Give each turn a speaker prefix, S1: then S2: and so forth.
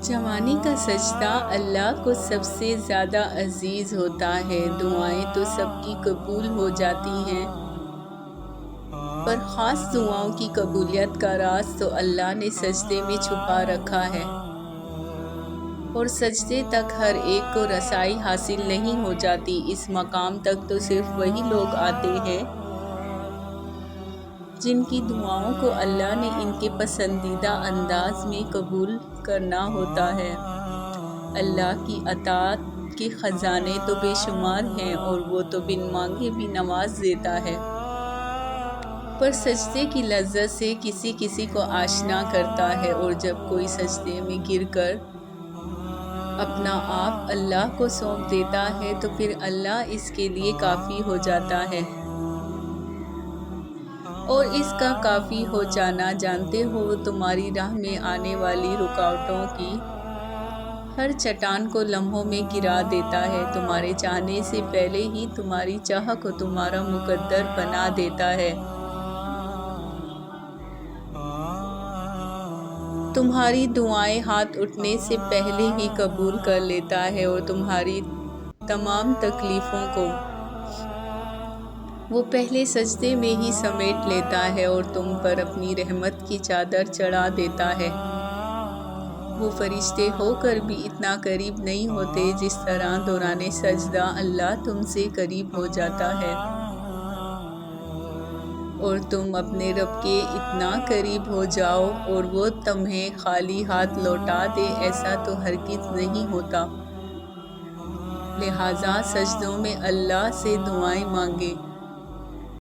S1: جوانی کا سجدہ اللہ کو سب سے زیادہ عزیز ہوتا ہے۔ دعائیں تو سب کی قبول ہو جاتی ہیں، پر خاص دعاؤں کی قبولیت کا راز تو اللہ نے سجدے میں چھپا رکھا ہے، اور سجدے تک ہر ایک کو رسائی حاصل نہیں ہو جاتی۔ اس مقام تک تو صرف وہی لوگ آتے ہیں جن کی دعاؤں کو اللہ نے ان کے پسندیدہ انداز میں قبول کرنا ہوتا ہے۔ اللہ کی عطاءت کے خزانے تو بے شمار ہیں، اور وہ تو بن مانگے بھی نواز دیتا ہے، پر سجدے کی لذت سے کسی کسی کو آشنا کرتا ہے، اور جب کوئی سجدے میں گر کر اپنا آپ اللہ کو سونپ دیتا ہے تو پھر اللہ اس کے لیے کافی ہو جاتا ہے۔ اور اس کا کافی ہو جانا جانتے ہو تمہاری راہ میں آنے والی رکاوٹوں کی ہر چٹان کو لمحوں میں گرا دیتا ہے، تمہارے چاہنے سے پہلے ہی تمہاری چاہ کو تمہارا مقدر بنا دیتا ہے، تمہاری دعائیں ہاتھ اٹھنے سے پہلے ہی قبول کر لیتا ہے، اور تمہاری تمام تکلیفوں کو وہ پہلے سجدے میں ہی سمیٹ لیتا ہے، اور تم پر اپنی رحمت کی چادر چڑھا دیتا ہے۔ وہ فرشتے ہو کر بھی اتنا قریب نہیں ہوتے جس طرح دوران سجدہ اللہ تم سے قریب ہو جاتا ہے، اور تم اپنے رب کے اتنا قریب ہو جاؤ اور وہ تمہیں خالی ہاتھ لوٹا دے، ایسا تو ہرگز نہیں ہوتا۔ لہٰذا سجدوں میں اللہ سے دعائیں مانگیں۔